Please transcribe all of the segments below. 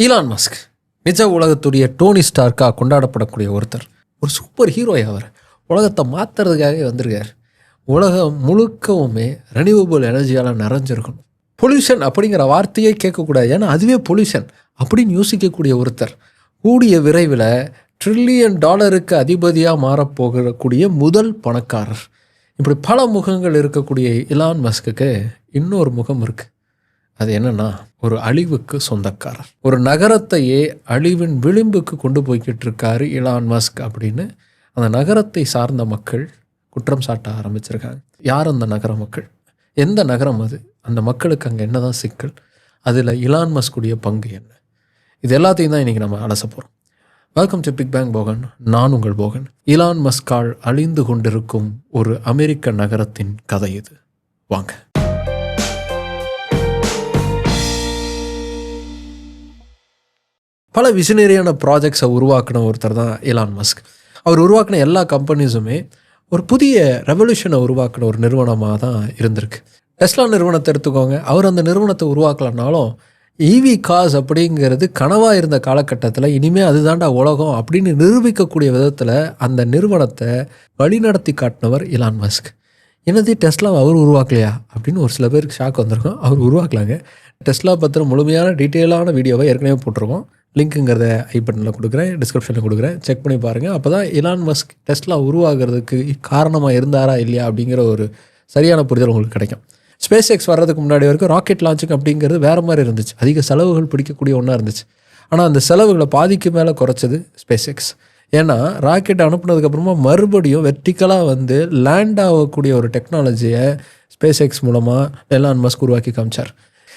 Elon Musk நிஜ உலகத்துடைய டோனி ஸ்டார்க்காக கொண்டாடப்படக்கூடிய ஒருத்தர். ஒரு சூப்பர் ஹீரோய். அவர் உலகத்தை மாற்றுறதுக்காகவே வந்திருக்கார். உலகம் முழுக்கவுமே ரெனியூவபிள் எனர்ஜியால் நிறைஞ்சிருக்கணும். பொல்யூஷன் அப்படிங்கிற வார்த்தையே கேட்கக்கூடாது, ஏன்னா அதுவே பொல்யூஷன் அப்படின்னு யோசிக்கக்கூடிய ஒருத்தர். கூடிய விரைவில் $1 trillion அதிபதியாக மாறப்போகக்கூடிய முதல் பணக்காரர். இப்படி பல முகங்கள் இருக்கக்கூடிய ஈலான் மஸ்க்கு இன்னொரு முகம் இருக்குது. அது என்னன்னா, ஒரு அழிவுக்கு சொந்தக்காரர். ஒரு நகரத்தையே அழிவின் விளிம்புக்கு கொண்டு போய்கிட்டு இருக்காரு ஈலான் மஸ்க் அப்படின்னு அந்த நகரத்தை சார்ந்த மக்கள் குற்றம் சாட்ட ஆரம்பிச்சிருக்காங்க. யார் அந்த நகர மக்கள்? எந்த நகரம் அது? அந்த மக்களுக்கு அங்கே என்னதான் சிக்கல்? அதில் ஈலான் மஸ்குடைய பங்கு என்ன? இது எல்லாத்தையும் தான் இன்றைக்கி நம்ம அலச போகிறோம். Welcome to Big Bang Bogan. நான் உங்கள் போகன். ஈலான் மஸ்கால் அழிந்து கொண்டிருக்கும் ஒரு அமெரிக்க நகரத்தின் கதை இது. வாங்க. பல விசனரியான ப்ராஜெக்ட்ஸை உருவாக்கின ஒருத்தர் தான் ஈலான் மஸ்க். அவர் உருவாக்கின எல்லா கம்பெனிஸுமே ஒரு புதிய ரெவல்யூஷனை உருவாக்கின ஒரு நிறுவனமாக தான் இருந்திருக்கு. டெஸ்லா நிறுவனத்தை எடுத்துக்கோங்க. அவர் அந்த நிறுவனத்தை உருவாக்கலனாலும் ஈவி கார்ஸ் அப்படிங்கிறது கனவாக இருந்த காலகட்டத்தில் இனிமேல் அதுதாண்டா உலகம் அப்படின்னு நிரூபிக்கக்கூடிய விதத்தில் அந்த நிறுவனத்தை வழிநடத்தி காட்டினவர் ஈலான் மஸ்க். என்னது, டெஸ்லா அவர் உருவாக்கலையா அப்படின்னு ஒரு சில பேருக்கு ஷாக் வந்திருக்கும். அவர் உருவாக்கலாங்க. டெஸ்லா பற்றின முழுமையான டீட்டெயிலான வீடியோவை ஏற்கனவே போட்டிருக்கோம். லிங்க்குங்கிறத ஐ பட்டனில் கொடுக்குறேன், டிஸ்கிரிப்ஷனில் கொடுக்குறேன், செக் பண்ணி பாருங்கள். அப்போ தான் ஈலான் மஸ்க் டெஸ்லா உருவாகிறதுக்கு காரணமாக இருந்தாரா இல்லையா அப்படிங்கிற ஒரு சரியான புரிதல் உங்களுக்கு கிடைக்கும். ஸ்பேஸ் எக்ஸ் வர்றதுக்கு முன்னாடி வரைக்கும் ராக்கெட் லான்ச்சிங் அப்படிங்கிறது வேறு மாதிரி இருந்துச்சு. அதிக செலவுகள் பிடிக்கக்கூடிய ஒன்றா இருந்துச்சு. ஆனால் அந்த செலவுகளை பாதிக்கு மேலே குறைச்சது ஸ்பேஸ் எக்ஸ். ஏன்னா ராக்கெட் அனுப்புனதுக்கப்புறமா மறுபடியும் வெர்டிக்கலாக லேண்ட் ஆகக்கூடிய ஒரு டெக்னாலஜியை ஸ்பேஸ் எக்ஸ் மூலமாக ஈலான் மஸ்க் உருவாக்கி காமிச்சார்.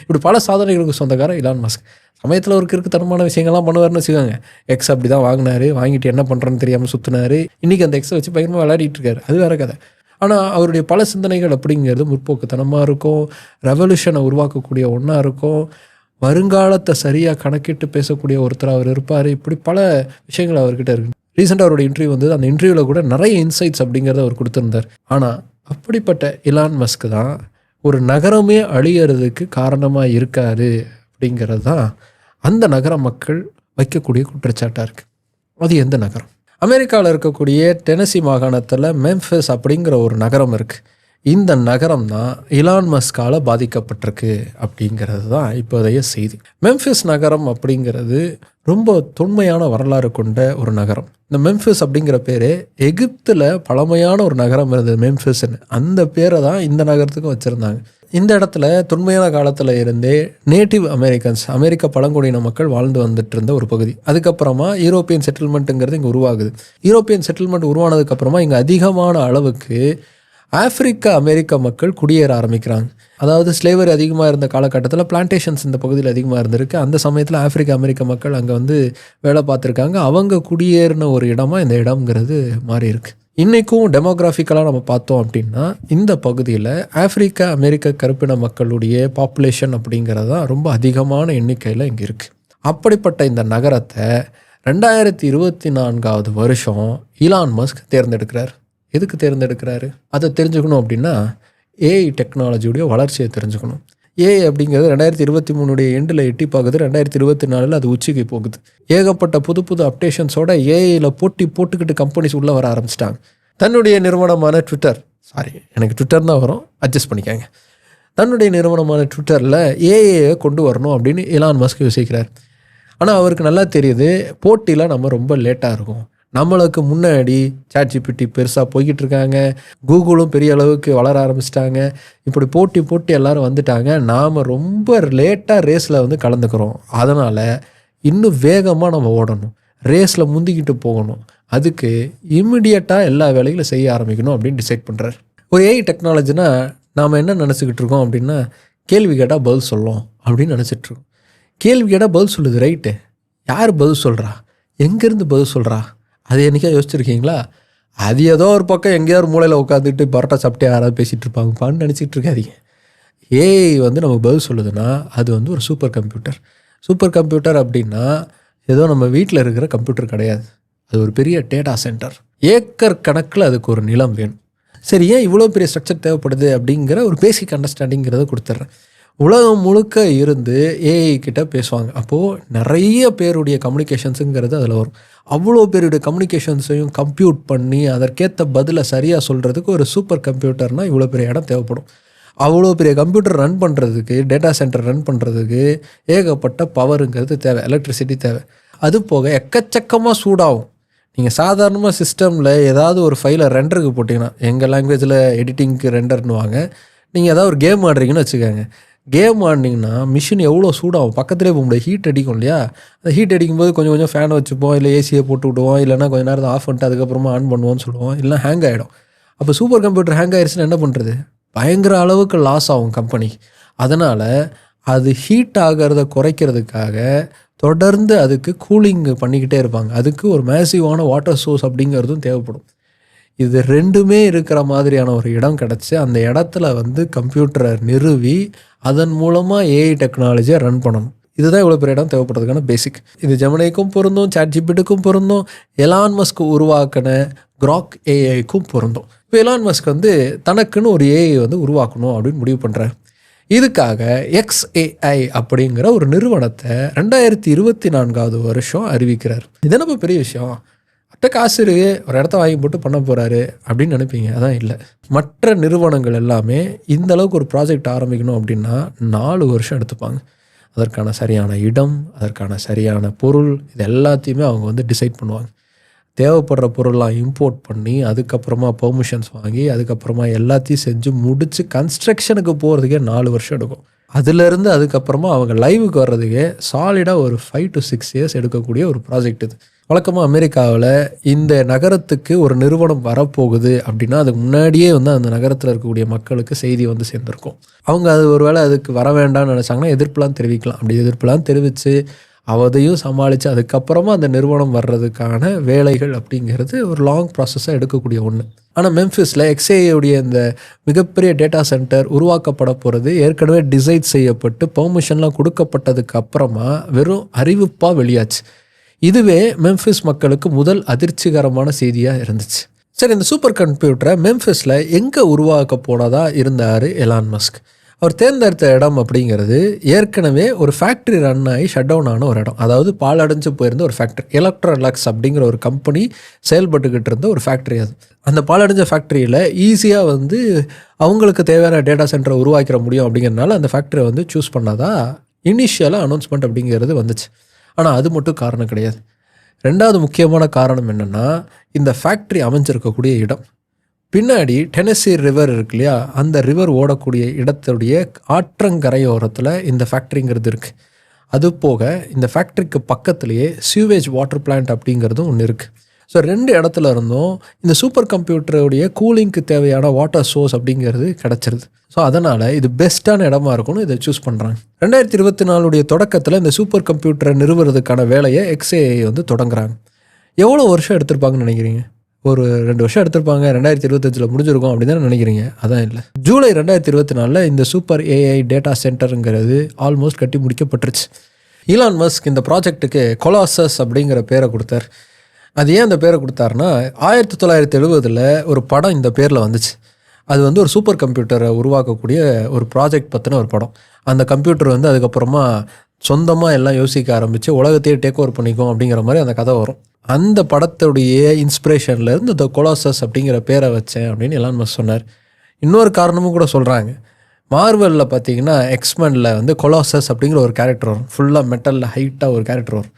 இப்படி பல சாதனைகளுக்கு சொந்தக்காரர் ஈலான் மஸ்க். சமயத்தில் ஒரு கிறுக்குத்தனமான விஷயங்கள்லாம் பண்ணுவார்னு வச்சுக்கோங்க. எக்ஸ் அப்படி தான் வாங்கினார், வாங்கிட்டு என்ன பண்ணுறன்னு தெரியாமல் சுற்றினார். இன்றைக்கி அந்த எக்ஸை வச்சு பயங்கரமாக விளையாடிட்டு இருக்காரு. அது வேறு கதை. ஆனால் அவருடைய பல சிந்தனைகள் அப்படிங்கிறது முற்போக்குத்தனமாக இருக்கும், ரெவல்யூஷனை உருவாக்கக்கூடிய ஒன்றா இருக்கும், வருங்காலத்தை சரியாக கணக்கிட்டு பேசக்கூடிய ஒருத்தர் அவர் இருப்பார். இப்படி பல விஷயங்கள் அவர்கிட்ட இருக்குது. ரீசெண்டாக அவருடைய இன்டர்வியூ வந்தது. அந்த இன்டர்வியூவில் கூட நிறைய இன்சைட்ஸ் அப்படிங்கிறத அவர் கொடுத்துருந்தார். ஆனால் அப்படிப்பட்ட ஈலான் மஸ்க் தான் ஒரு நகரமே அழியறதுக்கு காரணமாக இருக்கார் அப்படிங்கிறது தான் அந்த நகர மக்கள் வைக்கக்கூடிய குற்றச்சாட்டாக இருக்குது. அது எந்த நகரம்? அமெரிக்காவில் இருக்கக்கூடிய டெனசி மாகாணத்தில் மெம்ஃபிஸ் அப்படிங்கிற ஒரு நகரம் இருக்குது. இந்த நகரம் தான் ஈலான் மஸ்கால் பாதிக்கப்பட்டிருக்கு அப்படிங்கிறது தான் இப்போதைய செய்தி. மெம்ஃபிஸ் நகரம் அப்படிங்கிறது ரொம்ப தொன்மையான வரலாறு கொண்ட ஒரு நகரம். இந்த மெம்ஃபிஸ் அப்படிங்கிற பேர் எகிப்தில் பழமையான ஒரு நகரம் இருந்தது, மெம்ஃபிஸ்ன்னு. அந்த பேரை தான் இந்த நகரத்துக்கும் வச்சுருந்தாங்க. இந்த இடத்துல தொன்மையான காலத்தில் இருந்தே நேட்டிவ் அமெரிக்கன்ஸ், அமெரிக்க பழங்குடியின மக்கள் வாழ்ந்து வந்துட்டு இருந்த ஒரு பகுதி. அதுக்கப்புறமா யூரோப்பியன் செட்டில்மெண்ட்டுங்கிறது இங்கே உருவாகுது. யூரோப்பியன் செட்டில்மெண்ட் உருவானதுக்கப்புறமா இங்கே அதிகமான அளவுக்கு ஆப்பிரிக்க அமெரிக்க மக்கள் குடியேற ஆரம்பிக்கிறாங்க. அதாவது ஸ்லேவரி அதிகமாக இருந்த காலகட்டத்தில் பிளான்டேஷன்ஸ் இந்த பகுதியில் அதிகமாக இருந்திருக்கு. அந்த சமயத்தில் ஆப்பிரிக்க அமெரிக்க மக்கள் அங்கே வேலை பார்த்துருக்காங்க. அவங்க குடியேறின ஒரு இடமா இந்த இடம்ங்கிறது மாறி இருக்கு. இன்றைக்கும் டெமோகிராஃபிக்கலாக நம்ம பார்த்தோம் அப்படின்னா இந்த பகுதியில் ஆப்பிரிக்க அமெரிக்க கருப்பின மக்களுடைய பாப்புலேஷன் அப்படிங்கிறது தான் ரொம்ப அதிகமான எண்ணிக்கையில் இங்கே இருக்குது. அப்படிப்பட்ட இந்த நகரத்தை 2024 ஈலான் மஸ்க் தேர்ந்தெடுக்கிறார். எதுக்கு தேர்ந்தெடுக்கிறாரு? அதை தெரிஞ்சுக்கணும் அப்படின்னா ஏஐ டெக்னாலஜியுடைய வளர்ச்சியை தெரிஞ்சுக்கணும். ஏஐ அப்படிங்கிறது 2023 எண்டில் எட்டி பார்க்குது. 2024 அது உச்சிக்கு போகுது. ஏகப்பட்ட புது புது அப்டேஷன்ஸோட ஏஐயில் போட்டுக்கிட்டு கம்பெனிஸ் உள்ளே வர ஆரம்பிச்சிட்டாங்க. தன்னுடைய நிறுவனமான எனக்கு ட்விட்டர் தான் வரும், அட்ஜஸ்ட் பண்ணிக்காங்க. தன்னுடைய நிறுவனமான ட்விட்டரில் ஏஐயை கொண்டு வரணும் அப்படின்னு ஈலான் மஸ்க் யோசிக்கிறார். ஆனால் அவருக்கு நல்லா தெரியுது, போட்டியில் நம்ம ரொம்ப லேட்டாக இருக்கும். நம்மளுக்கு முன்னாடி ChatGPT பெருசாக போய்கிட்டு இருக்காங்க, கூகுளும் பெரிய அளவுக்கு வளர ஆரம்பிச்சிட்டாங்க. இப்படி போட்டி எல்லோரும் வந்துட்டாங்க. நாம் ரொம்ப லேட்டாக ரேஸில் கலந்துக்கிறோம். அதனால் இன்னும் வேகமாக நம்ம ஓடணும், ரேஸில் முந்திக்கிட்டு போகணும். அதுக்கு இம்மிடியட்டாக எல்லா வேலைகளும் செய்ய ஆரம்பிக்கணும் அப்படின்னு டிசைட் பண்ணுறாரு. ஒரு ஏஐ டெக்னாலஜினா நாம் என்ன நினச்சிக்கிட்டு இருக்கோம் அப்படின்னா, கேள்வி கேட்டால் பதில் சொல்லணும் அப்படின்னு நினச்சிட்ருக்கோம். கேள்வி கேட்டால் பதில் சொல்லுது, ரைட்டு. யார் பதில் சொல்கிறா? எங்கேருந்து பதில் சொல்கிறா? அது என்றைக்கா யோசிச்சுருக்கீங்களா? அது ஏதோ ஒரு பக்கம் எங்கேயோ ஒரு மூலையில் உட்காந்துட்டு பரோட்டா சாப்பிட்டே யாராவது பேசிகிட்டு இருப்பாங்கப்பான்னு நினச்சிட்டு இருக்காதீங்க. ஏஐ நமக்கு பதில் சொல்லுதுன்னா அது ஒரு சூப்பர் கம்ப்யூட்டர். சூப்பர் கம்ப்யூட்டர் அப்படின்னா ஏதோ நம்ம வீட்டில் இருக்கிற கம்ப்யூட்டர் கிடையாது. அது ஒரு பெரிய டேட்டா சென்டர். ஏக்கர் கணக்கில் அதுக்கு ஒரு நிலம் வேணும். சரி, ஏன் இவ்வளோ பெரிய ஸ்ட்ரக்சர் தேவைப்படுது அப்படிங்கிற ஒரு பேசிக் அண்டர்ஸ்டாண்டிங்கிறத கொடுத்துட்றேன். உலகம் முழுக்க இருந்து ஏஐ கிட்ட பேசுவாங்க. அப்போது நிறைய பேருடைய கம்யூனிகேஷன்ஸுங்கிறது அதில் வரும். அவ்வளோ பேருடைய கம்யூனிகேஷன்ஸையும் கம்ப்யூட் பண்ணி அதற்கேற்ற பதிலை சரியாக சொல்கிறதுக்கு ஒரு சூப்பர் கம்ப்யூட்டர்னால் இவ்வளோ பெரிய இடம் தேவைப்படும். அவ்வளோ பெரிய கம்ப்யூட்டர் ரன் பண்ணுறதுக்கு, டேட்டா சென்டர் ரன் பண்ணுறதுக்கு ஏகப்பட்ட பவருங்கிறது தேவை, எலக்ட்ரிசிட்டி தேவை. அது போக எக்கச்சக்கமாக சூடாகும். நீங்கள் சாதாரணமாக சிஸ்டமில் ஏதாவது ஒரு ஃபைலை ரெண்டருக்கு போட்டிங்கன்னா, எங்கள் லாங்குவேஜில் எடிட்டிங்க்கு ரெண்டர்னுவாங்க. நீங்கள் ஏதாவது ஒரு கேம் ஆடுறீங்கன்னு வச்சுக்கோங்க. கேம் ஆடினீங்கன்னா மிஷின் எவ்வளோ சூடாகும், பக்கத்துலேயே போக முடியாது, ஹீட் அடிக்கும் இல்லையா? அந்த ஹீட் அடிக்கும்போது கொஞ்சம் கொஞ்சம் ஃபேனை வச்சுப்போம், இல்லை ஏசியை போட்டு விடுவோம், இல்லைனா கொஞ்சம் நேரத்தை ஆஃப் பண்ணிட்டு அதுக்கப்புறமா ஆன் பண்ணுவோம்னு சொல்லுவோம், இல்லைனா ஹேங் ஆகிடும். அப்போ சூப்பர் கம்ப்யூட்டர் ஹேங் ஆகிடுச்சுன்னா என்ன பண்ணுறது? பயங்கர அளவுக்கு லாஸ் ஆகும் கம்பெனி. அதனால் அது ஹீட் ஆகிறத குறைக்கிறதுக்காக தொடர்ந்து அதுக்கு கூலிங் பண்ணிக்கிட்டே இருப்பாங்க. அதுக்கு ஒரு மேசிவான வாட்டர் சோர்ஸ் அப்படிங்கிறதும் தேவைப்படும். இது ரெண்டுமே இருக்கிற மாதிரியான ஒரு இடம் கிடச்சி அந்த இடத்துல கம்ப்யூட்டரை நிறுவி அதன் மூலமாக ஏஐ டெக்னாலஜியை ரன் பண்ணணும். இதுதான் இவ்வளோ பெரிய இடம் தேவைப்படுறதுக்கான பேசிக். இது ஜெமினிக்கும் பொருந்தும், சாட்ஜிபிட்டுக்கும் பொருந்தும், எலான் மஸ்க் உருவாக்கின கிராக் ஏஐக்கும் பொருந்தும். இப்போ எலான் மஸ்க் தனக்குன்னு ஒரு ஏஐ உருவாக்கணும் அப்படின்னு முடிவு பண்ணுறாரு. இதுக்காக XAI அப்படிங்கிற ஒரு நிறுவனத்தை 2024 அறிவிக்கிறார். இது என்ன பெரிய விஷயம்? காசு இருக்கு, ஒரு இடத்த வாங்கி போட்டு பண்ண போகிறாரு அப்படின்னு நினைப்பீங்க. அதான் இல்லை. மற்ற நிறுவனங்கள் எல்லாமே இந்த அளவுக்கு ஒரு ப்ராஜெக்ட் ஆரம்பிக்கணும் அப்படின்னா 4 வருஷம் எடுத்துப்பாங்க. அதற்கான சரியான இடம், அதற்கான சரியான பொருள், இது எல்லாத்தையுமே அவங்க டிசைட் பண்ணுவாங்க. தேவைப்படுற பொருள்லாம் இம்போர்ட் பண்ணி அதுக்கப்புறமா பெர்மிஷன்ஸ் வாங்கி அதுக்கப்புறமா எல்லாத்தையும் செஞ்சு முடித்து கன்ஸ்ட்ரக்ஷனுக்கு போகிறதுக்கே 4 வருஷம் எடுக்கும். அதுலேருந்து அதுக்கப்புறமா அவங்க லைவுக்கு வர்றதுக்கே சாலிடாக ஒரு 5 to 6 years எடுக்கக்கூடிய ஒரு ப்ராஜெக்ட் இது. வழக்கமாக அமெரிக்காவில் இந்த நகரத்துக்கு ஒரு நிறுவனம் வரப்போகுது அப்படின்னா அதுக்கு முன்னாடியே அந்த நகரத்தில் இருக்கக்கூடிய மக்களுக்கு செய்தி சேர்ந்துருக்கும். அவங்க அது ஒரு வேளை அதுக்கு வர வேண்டாம்னு நினச்சாங்கன்னா எதிர்ப்புலாம் தெரிவிக்கலாம். அப்படி எதிர்ப்புலாம் தெரிவித்து அதையும் சமாளித்து அதுக்கப்புறமா அந்த நிறுவனம் வர்றதுக்கான வேலைகள் அப்படிங்கிறது ஒரு லாங் ப்ராசஸாக எடுக்கக்கூடிய ஒன்று. ஆனால் மெம்ஃபிஸில் XAIயோடைய இந்த மிகப்பெரிய டேட்டா சென்டர் உருவாக்கப்பட போகிறது ஏற்கனவே டிசைட் செய்யப்பட்டு பெர்மிஷன்லாம் கொடுக்கப்பட்டதுக்கு அப்புறமா வெறும் அறிவிப்பாக வெளியாச்சு. இதுவே மெம்ஃபிஸ் மக்களுக்கு முதல் அதிர்ச்சிகரமான செய்தியாக இருந்துச்சு. சரி, இந்த சூப்பர் கம்ப்யூட்டரை மெம்ஃபிஸில் எங்கே உருவாக்க போனதா இருந்தார் எலான் மஸ்க்? அவர் தேர்ந்தெடுத்த இடம் அப்படிங்கிறது ஏற்கனவே ஒரு ஃபேக்ட்ரி ரன் ஆகி ஷட் டவுன் ஆன ஒரு இடம். அதாவது பாலடைஞ்சு போயிருந்த ஒரு ஃபேக்ட்ரி, எலக்ட்ரோலக்ஸ் அப்படிங்கிற ஒரு கம்பெனி செயல்பட்டுக்கிட்டு இருந்த ஒரு ஃபேக்ட்ரி. அது அந்த பாலடைஞ்ச ஃபேக்ட்ரியில் ஈஸியாக அவங்களுக்கு தேவையான டேட்டா சென்டரை உருவாக்கிற முடியும் அப்படிங்கிறதுனால அந்த ஃபேக்ட்ரியை சூஸ் பண்ணாதா இனிஷியலாக அனௌன்ஸ்மெண்ட் அப்படிங்கிறது வந்துச்சு. ஆனால் அது மட்டும் காரணம் கிடையாது. ரெண்டாவது முக்கியமான காரணம் என்னென்னா, இந்த ஃபேக்ட்ரி அமைஞ்சிருக்கக்கூடிய இடம். பின்னாடி டெனசி ரிவர் இருக்கு இல்லையா, அந்த ரிவர் ஓடக்கூடிய இடத்துடைய ஆற்றங்கரையோரத்தில் இந்த ஃபேக்ட்ரிங்கிறது இருக்குது. அது போக இந்த ஃபேக்ட்ரிக்கு பக்கத்துலேயே சியூவேஜ் வாட்டர் பிளான்ட் அப்படிங்கிறதும் ஒன்று இருக்குது. ஸோ 2 இடத்துல இருந்தும் இந்த சூப்பர் கம்ப்யூட்டருடைய கூலிங்க்கு தேவையான வாட்டர் சோர்ஸ் அப்படிங்கிறது கிடச்சிருது. ஸோ அதனால் இது பெஸ்ட்டான இடமா இருக்கும்னு இதை சூஸ் பண்ணுறாங்க. 2024 தொடக்கத்தில் இந்த சூப்பர் கம்ப்யூட்டரை நிறுவுறதுக்கான வேலையை XAI தொடங்குறாங்க. எவ்வளோ வருஷம் எடுத்திருப்பாங்கன்னு நினைக்கிறீங்க? ஒரு 2 வருஷம் எடுத்திருப்பாங்க. 2025 முடிஞ்சிருக்கும் அப்படின்னு தான் நினைக்கிறீங்க. அதான் இல்லை. ஜூலை 2024 இந்த சூப்பர் AI டேட்டா சென்டருங்கிறது ஆல்மோஸ்ட் கட்டி முடிக்கப்பட்டுருச்சு. ஈலான் மஸ்க் இந்த ப்ராஜெக்ட்டுக்கு கொலாசஸ் அப்படிங்கிற பேரை கொடுத்தார். அது ஏன் அந்த பேரை கொடுத்தாருன்னா, 1970 ஒரு படம் இந்த பேரில் வந்துச்சு. அது ஒரு சூப்பர் கம்ப்யூட்டரை உருவாக்கக்கூடிய ஒரு ப்ராஜெக்ட் பற்றின ஒரு படம். அந்த கம்ப்யூட்டர் அதுக்கப்புறமா சொந்தமாக எல்லாம் யோசிக்க ஆரம்பித்து உலகத்தையே டேக் ஓவர் பண்ணிக்கும் அப்படிங்கிற மாதிரி அந்த கதை வரும். அந்த படத்துடைய இன்ஸ்பிரேஷன்லேருந்து இந்த கொலாசஸ் அப்படிங்கிற பேரை வச்சேன் அப்படின்னு எலான் மஸ்க் சொன்னார். இன்னொரு காரணமும் கூட சொல்கிறாங்க. மார்வலில் பார்த்தீங்கன்னா எக்ஸ்மெனில் கொலாசஸ் அப்படிங்கிற ஒரு கேரக்டர் வரும். ஃபுல்லாக மெட்டலில் ஹைட்டாக ஒரு கேரக்டர் வரும்.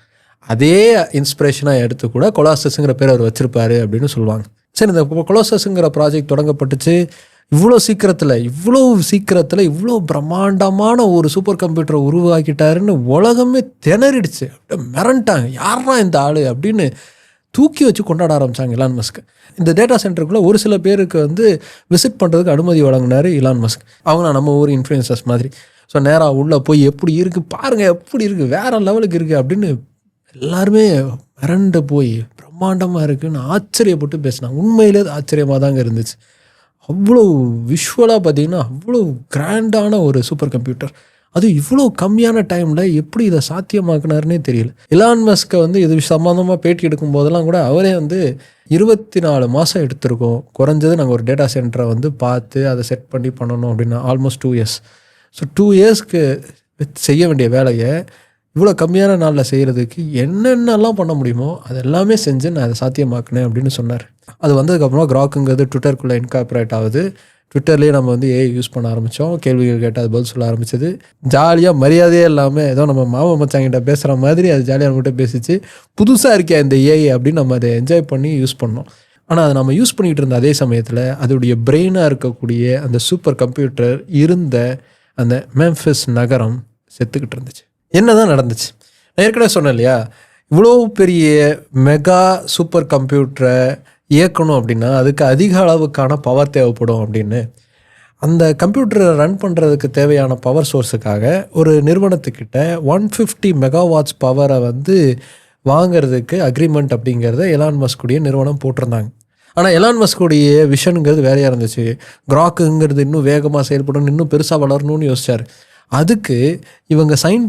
அதே இன்ஸ்பிரேஷனாக எடுத்து கூட கொலாசஸ்ங்கிற பேர் அவர் வச்சுருப்பாரு அப்படின்னு சொல்லுவாங்க. சரி, இந்த கொலாசஸ்ங்கிற ப்ராஜெக்ட் தொடங்கப்பட்டுச்சு. இவ்வளோ சீக்கிரத்தில் இவ்வளோ பிரம்மாண்டமான ஒரு சூப்பர் கம்ப்யூட்டரை உருவாக்கிட்டாருன்னு உலகமே திணறிடுச்சு. மிரண்டாங்க, யாரா இந்த ஆள் அப்படின்னு தூக்கி வச்சு கொண்டாட ஆரம்பித்தாங்க எலான் மஸ்க். இந்த டேட்டா சென்டருக்குள்ளே ஒரு சில பேருக்கு விசிட் பண்ணுறதுக்கு அனுமதி வழங்கினார் எலான் மஸ்க். அவங்க நம்ம ஊர் இன்ஃப்ளூயன்சர்ஸ் மாதிரி. ஸோ நேராக உள்ளே போய் எப்படி இருக்குது பாருங்கள், எப்படி இருக்குது, வேறு லெவலுக்கு இருக்குது அப்படின்னு எல்லாருமே மிரண்டு போய் பிரம்மாண்டமாக இருக்குதுன்னு ஆச்சரியப்பட்டு பேசினாங்க. உண்மையிலே ஆச்சரியமாக தாங்க இருந்துச்சு. அவ்வளோ விஷுவலாக பார்த்தீங்கன்னா அவ்வளோ கிராண்டான ஒரு சூப்பர் கம்ப்யூட்டர். அது இவ்வளோ கம்மியான டைமில் எப்படி இதை சாத்தியமாக்குனாருன்னே தெரியல. எலான் மஸ்க்கை இது சம்மந்தமாக பேட்டி எடுக்கும் போதெல்லாம் கூட அவரே 24 மாதம் எடுத்திருக்கோம் குறைஞ்சது நாங்கள் ஒரு டேட்டா சென்டரை பார்த்து அதை செட் பண்ணி பண்ணணும் அப்படின்னா. Almost 2 years. ஸோ 2 இயர்ஸ்க்கு செய்ய வேண்டிய வேலையை இவ்வளோ கம்மியான நாளில் செய்கிறதுக்கு என்னென்னலாம் பண்ண முடியுமோ அது எல்லாமே செஞ்சு நான் அதை சாத்தியமாக்கினேன் அப்படின்னு சொன்னார். அது வந்ததுக்கப்புறமா கிராக்குங்கிறது ட்விட்டருக்குள்ளே இன்கார்பரேட் ஆகுது. ட்விட்டர்லேயே நம்ம வந்து ஏஐ யூஸ் பண்ண ஆரம்பித்தோம். கேள்விகள் கேட்டால் அது பதில் சொல்ல ஆரம்பிச்சது. ஜாலியாக மரியாதையே இல்லாமல் ஏதோ நம்ம மாமா மச்சாங்கிட்ட பேசுகிற மாதிரி அது ஜாலியாக நம்மகிட்ட பேசிச்சு. புதுசாக இருக்கே இந்த ஏஐ அப்படின்னு நம்ம அதை என்ஜாய் பண்ணி யூஸ் பண்ணோம். ஆனால் அதை நம்ம யூஸ் பண்ணிகிட்டு இருந்த அதே சமயத்தில் அதோடைய பிரெயினாக இருக்கக்கூடிய அந்த சூப்பர் கம்ப்யூட்டர் இருந்த அந்த மெம்பிஸ் நகரம் செத்துக்கிட்டு இருந்துச்சு. என்ன தான் நடந்துச்சு? நான் ஏற்கனவே சொன்னேன் இல்லையா, இவ்வளோ பெரிய மெகா சூப்பர் கம்ப்யூட்டரை இயக்கணும் அப்படின்னா அதுக்கு அதிக அளவுக்கான பவர் தேவைப்படும் அப்படின்னு. அந்த கம்ப்யூட்டரை ரன் பண்ணுறதுக்கு தேவையான பவர் சோர்ஸுக்காக ஒரு நிறுவனத்துக்கிட்ட 150 மெகாவாட்ஸ் பவரை வந்து வாங்கிறதுக்கு அக்ரிமெண்ட் அப்படிங்கிறத எலான் மஸ்குடைய நிறுவனம் போட்டிருந்தாங்க. ஆனால் எலான் மஸ்குடைய விஷனுங்கிறது வேறையாக இருந்துச்சு. கிராக்குங்கிறது இன்னும் வேகமாக செயல்படணும், இன்னும் பெருசாக வளரணும்னு யோசிச்சார். அதுக்கு இவங்க சைன்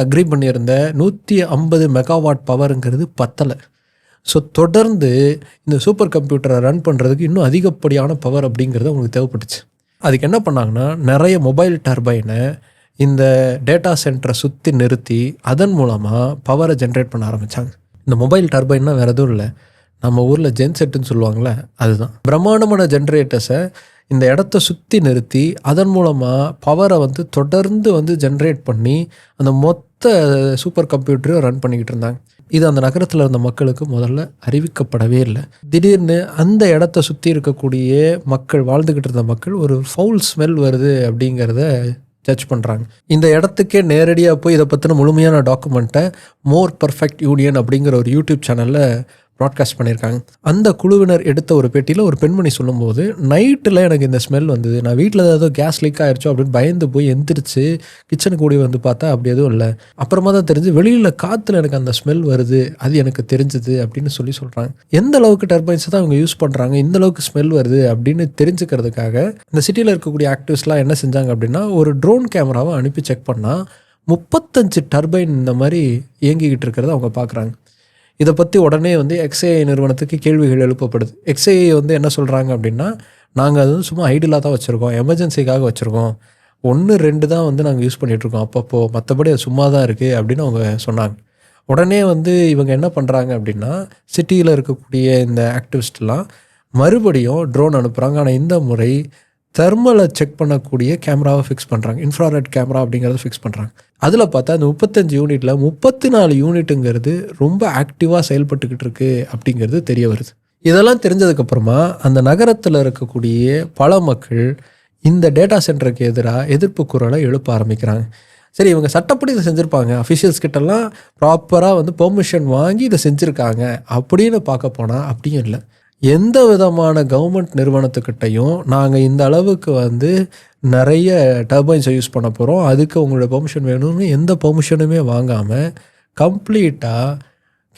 அக்ரி பண்ணியிருந்த 150 மெகாவாட் பவருங்கிறது பத்தலை. ஸோ தொடர்ந்து இந்த சூப்பர் கம்ப்யூட்டரை ரன் பண்ணுறதுக்கு இன்னும் அதிகப்படியான பவர் அப்படிங்கிறது அவங்களுக்கு தேவைப்பட்டுச்சு. அதுக்கு என்ன பண்ணாங்கன்னா, நிறைய மொபைல் டர்பைனை இந்த டேட்டா சென்டரை சுற்றி நிறுத்தி அதன் மூலமாக பவரை ஜென்ரேட் பண்ண ஆரம்பித்தாங்க. இந்த மொபைல் டர்பைன்னா வேறு எதுவும் இல்லை, நம்ம ஊரில் ஜென்செட்டுன்னு சொல்லுவாங்களே அதுதான். பிரம்மாண்டமான ஜென்ரேட்டர்ஸை இந்த இடத்த சுற்றி நிறுத்தி அதன் மூலமாக பவரை வந்து தொடர்ந்து வந்து ஜென்ரேட் பண்ணி அந்த மொத்த சூப்பர் கம்ப்யூட்டரையும் ரன் பண்ணிக்கிட்டு இருந்தாங்க. இது அந்த நகரத்தில் இருந்த மக்களுக்கு முதல்ல அறிவிக்கப்படவே இல்லை. திடீர்னு அந்த இடத்த சுற்றி இருக்கக்கூடிய மக்கள், வாழ்ந்துக்கிட்டு இருந்த மக்கள், ஒரு ஃபவுல் ஸ்மெல் வருது அப்படிங்கிறத ஜட்ஜ் பண்ணுறாங்க. இந்த இடத்துக்கே நேரடியாக போய் இதை பற்றின முழுமையான டாக்குமெண்ட்டை மோர் பர்ஃபெக்ட் யூனியன் அப்படிங்கிற ஒரு யூடியூப் சேனலில் ப்ராட்காஸ்ட் பண்ணியிருக்காங்க. அந்த குழுவினர் எடுத்த ஒரு பேட்டியில் ஒரு பெண்மணி சொல்லும்போது, நைட்டில் எனக்கு இந்த ஸ்மெல் வந்தது, நான் வீட்டில் ஏதோ கேஸ் லீக் ஆயிடுச்சோ அப்படின்னு பயந்து போய் எந்திரிச்சு கிச்சனுக்கு ஓடி வந்து பார்த்தா அப்படி எதுவும் இல்லை. அப்புறமா தான் தெரிஞ்சு வெளியில் காற்றுல எனக்கு அந்த ஸ்மெல் வருது, அது எனக்கு தெரிஞ்சுது அப்படின்னு சொல்கிறாங்க. எந்த அளவுக்கு டர்பைன்ஸ் தான் அவங்க யூஸ் பண்ணுறாங்க, இந்த அளவுக்கு ஸ்மெல் வருது அப்படின்னு தெரிஞ்சுக்கிறதுக்காக இந்த சிட்டியில் இருக்கக்கூடிய ஆக்டிவிஸ்ட்லாம் என்ன செஞ்சாங்க அப்படின்னா, ஒரு ட்ரோன் கேமராவை அனுப்பி செக் பண்ணால் 35 டர்பைன் இந்த மாதிரி இயங்கிக்கிட்டு இருக்கிறத அவங்க பார்க்குறாங்க. இதை பற்றி உடனே வந்து XAI நிறுவனத்துக்கு கேள்விகள் எழுப்பப்படுது. XAI வந்து என்ன சொல்கிறாங்க அப்படின்னா, நாங்கள் அது சும்மா ஐடியலாக தான் வச்சுருக்கோம், எமர்ஜென்சிக்காக வச்சுருக்கோம், 1-2 தான் வந்து நாங்கள் யூஸ் பண்ணிகிட்ருக்கோம் அப்பப்போ, மற்றபடி அது சும்மா தான் இருக்குது அப்படின்னு அவங்க சொன்னாங்க. உடனே வந்து இவங்க என்ன பண்ணுறாங்க அப்படின்னா, சிட்டியில் இருக்கக்கூடிய இந்த ஆக்டிவிஸ்ட்லாம் மறுபடியும் ட்ரோன் அனுப்புகிறாங்க. ஆனால் இந்த முறை தெர்மலை செக் பண்ணக்கூடிய கேமராவை ஃபிக்ஸ் பண்ணுறாங்க, இன்ஃப்ராரெட் கேமரா அப்படிங்கிறத ஃபிக்ஸ் பண்ணுறாங்க. அதில் பார்த்தா அந்த 35 யூனிட்டில் 34 யூனிட்டுங்கிறது ரொம்ப ஆக்டிவாக செயல்பட்டுக்கிட்டு இருக்கு அப்படிங்கிறது தெரிய வருது. இதெல்லாம் தெரிஞ்சதுக்கப்புறமா அந்த நகரத்தில் இருக்கக்கூடிய பல மக்கள் இந்த டேட்டா சென்டருக்கு எதிராக எதிர்ப்பு குரலை எழுப்ப ஆரம்பிக்கிறாங்க. சரி, இவங்க சட்டப்படி இதை செஞ்சுருப்பாங்க, அஃபிஷியல்ஸ் கிட்டலாம் ப்ராப்பராக வந்து பெர்மிஷன் வாங்கி இதை செஞ்சுருக்காங்க அப்படின்னு பார்க்க போனால் அப்படியும் இல்லை. எந்த விதமான கவர்மெண்ட் நிறுவனத்துக்கிட்டையும் நாங்கள் இந்த அளவுக்கு வந்து நிறைய டர்பைன்ஸை யூஸ் பண்ண போகிறோம், அதுக்கு உங்களோட பெர்மிஷன் வேணும்னு எந்த பெர்மிஷனுமே வாங்காமல் கம்ப்ளீட்டாக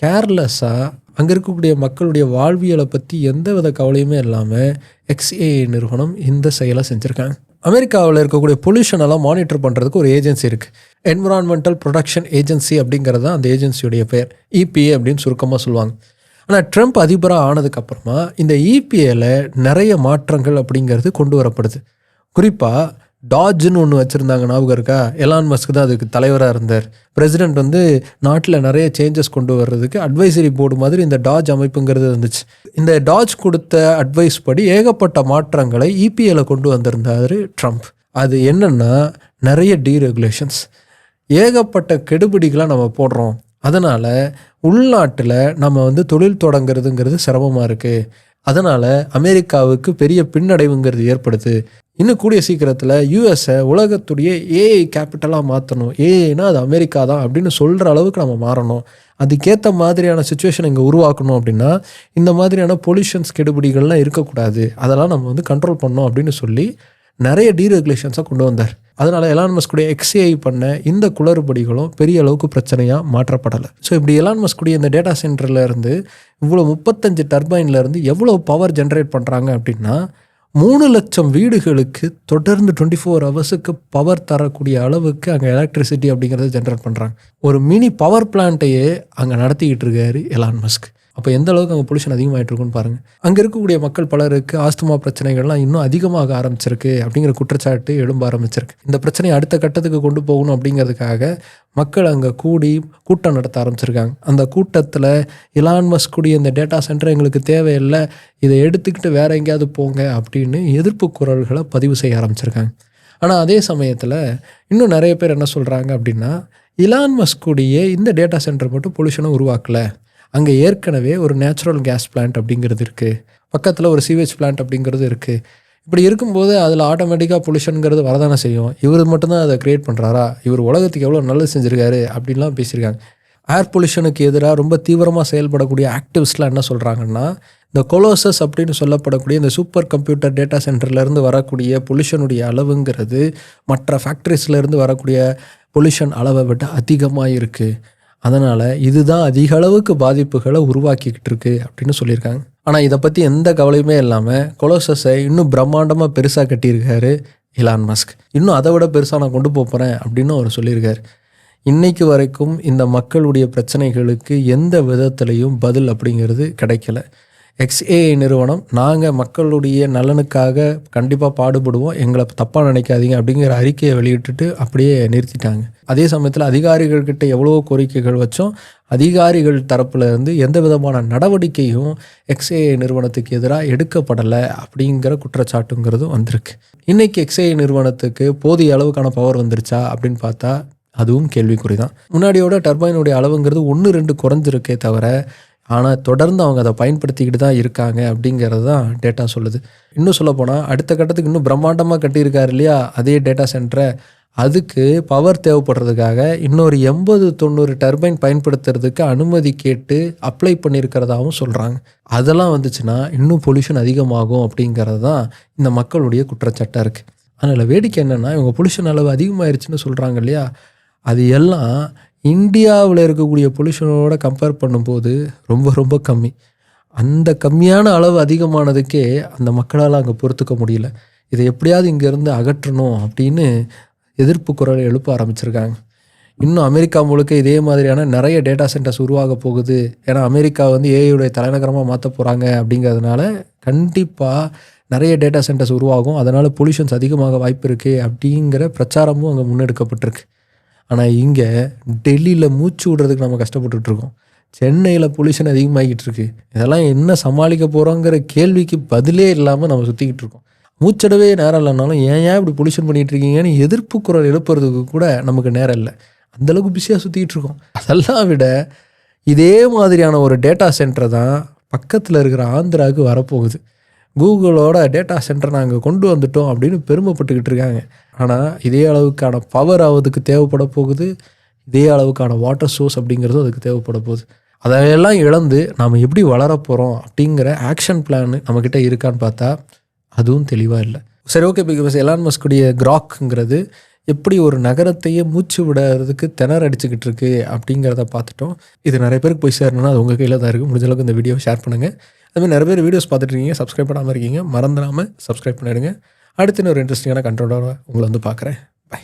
கேர்லெஸ்ஸாக அங்கே இருக்கக்கூடிய மக்களுடைய வாழ்வியலை பற்றி எந்த வித கவலையுமே இல்லாமல் XAI நிறுவனம் இந்த செயலை செஞ்சுருக்காங்க. அமெரிக்காவில் இருக்கக்கூடிய பொல்யூஷன் எல்லாம் மானிட்டர் பண்ணுறதுக்கு ஒரு ஏஜென்சி இருக்குது, என்விரான்மெண்டல் ப்ரொடக்ஷன் ஏஜென்சி அப்படிங்கிறது தான் அந்த ஏஜென்சியுடைய பேர், EPA அப்படின்னு சுருக்கமாக சொல்லுவாங்க. ஆனால் ட்ரம்ப் அதிபராக ஆனதுக்கப்புறமா இந்த EPAல நிறைய மாற்றங்கள் அப்படிங்கிறது கொண்டு வரப்படுது. குறிப்பாக டாஜ்னு ஒன்று வச்சுருந்தாங்க, ஞாபகம் இருக்கா? எலான் மஸ்க் தான் அதுக்கு தலைவராக இருந்தார். பிரசிடெண்ட் வந்து நாட்டில் நிறைய சேஞ்சஸ் கொண்டு வர்றதுக்கு அட்வைசரி போர்டு மாதிரி இந்த டாஜ் அமைப்புங்கிறது இருந்துச்சு. இந்த டாஜ் கொடுத்த அட்வைஸ் படி ஏகப்பட்ட மாற்றங்களை EPAல கொண்டு வந்திருந்தார் ட்ரம்ப். அது என்னென்னா, நிறைய டீரெகுலேஷன்ஸ், ஏகப்பட்ட கெடுபிடிகளை நம்ம போடுறோம், அதனால் உள்நாட்டில் நம்ம வந்து தொழில் தொடங்குறதுங்கிறது சிரமமாக இருக்குது, அதனால் அமெரிக்காவுக்கு பெரிய பின்னடைவுங்கிறது ஏற்படுது. இன்னும் கூடிய சீக்கிரத்தில் யூஎஸை உலகத்துடைய ஏஐ கேபிட்டலாக மாற்றணும், ஏஐனா அது அமெரிக்கா தான் அப்படின்னு சொல்கிற அளவுக்கு நம்ம மாறணும், அதுக்கேற்ற மாதிரியான சுச்சுவேஷன் இங்கே உருவாக்கணும் அப்படின்னா இந்த மாதிரியான பொல்யூஷன்ஸ் கெடுபிடிகள்லாம் இருக்கக்கூடாது, அதெல்லாம் நம்ம வந்து கண்ட்ரோல் பண்ணோம் அப்படின்னு சொல்லி நிறைய டீரெகுலேஷன்ஸாக கொண்டு வந்தார். அதனால் எலான் மஸ்குடைய XAI பண்ண இந்த குளறுபடிகளும் பெரிய அளவுக்கு பிரச்சனையாக மாற்றப்படலை. ஸோ இப்படி எலான் மஸ்குடைய இந்த டேட்டா சென்டரில் இருந்து இவ்வளோ 35 டர்பைன்லேருந்து எவ்வளோ பவர் ஜென்ரேட் பண்ணுறாங்க அப்படின்னா 3 லட்சம் வீடுகளுக்கு தொடர்ந்து 24 ஹவர்ஸுக்கு பவர் தரக்கூடிய அளவுக்கு அங்கே எலக்ட்ரிசிட்டி அப்படிங்கிறத ஜென்ரேட் பண்ணுறாங்க. ஒரு மினி பவர் பிளான்ட்டையே அங்கே நடத்திக்கிட்டு இருக்காரு எலான் மஸ்க். அப்போ எந்த அளவுக்கு அங்கே பொல்யூஷன் அதிகமாகிட்டு இருக்குன்னு பாருங்கள். அங்கே இருக்கக்கூடிய மக்கள் பலருக்கு ஆஸ்துமா பிரச்சனைகள்லாம் இன்னும் அதிகமாக ஆரம்பிச்சிருக்கு அப்படிங்கிற குற்றச்சாட்டு எழும்ப ஆரம்பிச்சிருக்கு. இந்த பிரச்சனையை அடுத்த கட்டத்துக்கு கொண்டு போகணும் அப்படிங்கிறதுக்காக மக்கள் அங்கே கூட்டம் நடத்த ஆரம்பிச்சிருக்காங்க. அந்த கூட்டத்தில் எலான் மஸ்க் கூடிய இந்த டேட்டா சென்டர் எங்களுக்கு தேவையில்லை, இதை எடுத்துக்கிட்டு வேற எங்கேயாவது போங்க அப்படின்னு எதிர்ப்பு குரல்களை பதிவு செய்ய ஆரம்பிச்சிருக்காங்க. ஆனால் அதே சமயத்தில் இன்னும் நிறைய பேர் என்ன சொல்கிறாங்க அப்படின்னா, எலான் மஸ்க் கூடிய இந்த டேட்டா சென்டர் மட்டும் பொல்யூஷனை உருவாக்கலை, அங்கே ஏற்கனவே ஒரு நேச்சுரல் கேஸ் பிளான்ட் அப்படிங்கிறது இருக்குது, பக்கத்தில் ஒரு சீவேஜ் பிளான்ட் அப்படிங்கிறது இருக்குது. இப்படி இருக்கும்போது அதில் ஆட்டோமேட்டிக்காக பொல்யூஷனுங்கிறது வரதானே செய்யும். இவர் மட்டும்தான் அதை க்ரியேட் பண்ணுறாரா, இவர் உலகத்துக்கு எவ்வளோ நல்லது செஞ்சுருக்காரு அப்படின்லாம் பேசியிருக்காங்க. ஏர் பொல்யூஷனுக்கு எதிராக ரொம்ப தீவிரமாக செயல்படக்கூடிய ஆக்டிவிஸ்ட்லாம் என்ன சொல்கிறாங்கன்னா, இந்த கொலோசஸ் அப்படின்னு சொல்லப்படக்கூடிய இந்த சூப்பர் கம்ப்யூட்டர் டேட்டா சென்டர்லேருந்து வரக்கூடிய பொல்யூஷனுடைய அளவுங்கிறது மற்ற ஃபேக்ட்ரிஸ்லேருந்து வரக்கூடிய பொல்யூஷன் அளவை விட அதிகமாக இருக்குது. அதனால் இதுதான் அதிக அளவுக்கு பாதிப்புகளை உருவாக்கிக்கிட்டு இருக்கு அப்படின்னு சொல்லியிருக்காங்க. ஆனால் இதை பற்றி எந்த கவலையுமே இல்லாமல் கொலோசஸை இன்னும் பிரம்மாண்டமாக பெருசாக கட்டியிருக்காரு எலான் மஸ்க். இன்னும் அதை விட பெருசாக நான் கொண்டு போகிறேன் அப்படின்னு அவர் சொல்லியிருக்காரு. இன்றைக்கு வரைக்கும் இந்த மக்களுடைய பிரச்சனைகளுக்கு எந்த விதத்துலையும் பதில் அப்படிங்கிறது கிடைக்கல. XAI நிறுவனம் நாங்கள் மக்களுடைய நலனுக்காக கண்டிப்பாக பாடுபடுவோம், எங்களை தப்பாக நினைக்காதீங்க அப்படிங்கிற அறிக்கையை வெளியிட்டுட்டு அப்படியே நிறுத்திட்டாங்க. அதே சமயத்தில் அதிகாரிகள்கிட்ட எவ்வளோ கோரிக்கைகள் வச்சோம், அதிகாரிகள் தரப்புல இருந்து எந்த விதமான நடவடிக்கையும் XAI நிறுவனத்துக்கு எதிராக எடுக்கப்படலை அப்படிங்கிற குற்றச்சாட்டுங்கிறதும் வந்திருக்கு. இன்றைக்கி XAI நிறுவனத்துக்கு போதிய அளவுக்கான பவர் வந்துருச்சா அப்படின்னு பார்த்தா அதுவும் கேள்விக்குறி தான். முன்னாடியோட டர்பைனுடைய அளவுங்கிறது 1-2 குறைஞ்சிருக்கே தவிர, ஆனால் தொடர்ந்து அவங்க அதை பயன்படுத்திக்கிட்டு தான் இருக்காங்க அப்படிங்கிறது தான் டேட்டா சொல்லுது. இன்னும் சொல்லப்போனால் அடுத்த கட்டத்துக்கு இன்னும் பிரம்மாண்டமாக கட்டியிருக்காரு இல்லையா அதே டேட்டா சென்டரை, அதுக்கு பவர் தேவைப்படுறதுக்காக இன்னொரு 80-90 டர்பைன் பயன்படுத்துறதுக்கு அனுமதி கேட்டு அப்ளை பண்ணியிருக்கிறதாகவும் சொல்கிறாங்க. அதெல்லாம் வந்துச்சுன்னா இன்னும் பொல்யூஷன் அதிகமாகும் அப்படிங்கிறது தான் இந்த மக்களுடைய குற்றச்சாட்டாக இருக்குது. அதனால் வேடிக்கை என்னென்னா, இவங்க பொல்யூஷன் அளவு அதிகமாகிருச்சுன்னு சொல்கிறாங்க இல்லையா, அது எல்லாம் இந்தியாவில் இருக்கக்கூடிய பொல்யூஷனோட கம்பேர் பண்ணும்போது ரொம்ப ரொம்ப கம்மி. அந்த கம்மியான அளவு அதிகமானதுக்கே அந்த மக்களால் அங்கே பொறுத்துக்க முடியல. இதை எப்படியாவது இங்கேருந்து அகற்றணும் அப்படின்னு எதிர்ப்பு குரல் எழுப்ப ஆரம்பிச்சிருக்காங்க. இன்னும் அமெரிக்கா முழுக்க இதே மாதிரியான நிறைய டேட்டா சென்டர்ஸ் உருவாக போகுது. ஏன்னா அமெரிக்கா ஏஐயுடைய தலைநகரமாக மாற்ற போகிறாங்க அப்படிங்கிறதுனால கண்டிப்பாக நிறைய டேட்டா சென்டர்ஸ் உருவாகும். அதனால் பொல்யூஷன்ஸ் அதிகமாக வாய்ப்பு இருக்குது அப்படிங்கிற பிரச்சாரமும் அங்கே முன்னெடுக்கப்பட்டிருக்கு. ஆனால் இங்கே டெல்லியில் மூச்சு விடுறதுக்கு நம்ம கஷ்டப்பட்டுருக்கோம். சென்னையில் பொல்யூஷன் அதிகமாகிட்டு இருக்கு. இதெல்லாம் என்ன சமாளிக்க போகிறோங்கிற கேள்விக்கு பதிலே இல்லாமல் நம்ம சுற்றிக்கிட்டு இருக்கோம். மூச்சடவே நேரம் இல்லைனாலும் ஏன் இப்படி பொல்யூஷன் பண்ணிகிட்டு இருக்கீங்கன்னு எதிர்ப்பு குரல் எழுப்புறதுக்கு கூட நமக்கு நேரம் இல்லை. அந்தளவுக்கு பிஸியாக சுற்றிக்கிட்டு இருக்கோம். அதெல்லாம் விட இதே மாதிரியான ஒரு டேட்டா சென்டர் தான் பக்கத்தில் இருக்கிற ஆந்திராவுக்கு வரப்போகுது. கூகுளோட டேட்டா சென்டர் நாங்கள் கொண்டு வந்துட்டோம் அப்படின்னு பெருமைப்பட்டுக்கிட்டு இருக்காங்க. ஆனால் இதே அளவுக்கான பவர் அதுக்கு தேவைப்பட போகுது, இதே அளவுக்கான வாட்டர் சோர்ஸ் அப்படிங்கிறதும் அதுக்கு தேவைப்பட போகுது. அதையெல்லாம் இழந்து நாம் எப்படி வளரப்போகிறோம் அப்படிங்கிற ஆக்ஷன் பிளான் நம்மக்கிட்ட இருக்கான்னு பார்த்தா அதுவும் தெளிவாக இல்லை. சரி, ஓகே. பிகாஸ் எலான் மஸ்குடைய கிராக்ங்கிறது எப்படி ஒரு நகரத்தையே மூச்சு விடுறதுக்கு திணற அடிச்சுக்கிட்டு இருக்கு அப்படிங்கிறத பார்த்துட்டோம். இது நிறைய பேருக்கு போய் சேரணும்னா அது உங்கள் கையில் தான் இருக்குது. முடிஞ்ச அளவுக்கு இந்த வீடியோ ஷேர் பண்ணுங்கள். அதுமாதிரி நிறைய பேர் வீடியோஸ் பார்த்துட்டு இருக்கீங்க, சப்ஸ்கிரைப் பண்ணாமல் இருக்கீங்க, மறந்துடாமல் சப்ஸ்கிரைப் பண்ணிடுங்க. அடுத்து இன்னொரு இன்ட்ரெஸ்டிங்கான கண்டென்ட்டோட உங்களை பார்க்குறேன். பை.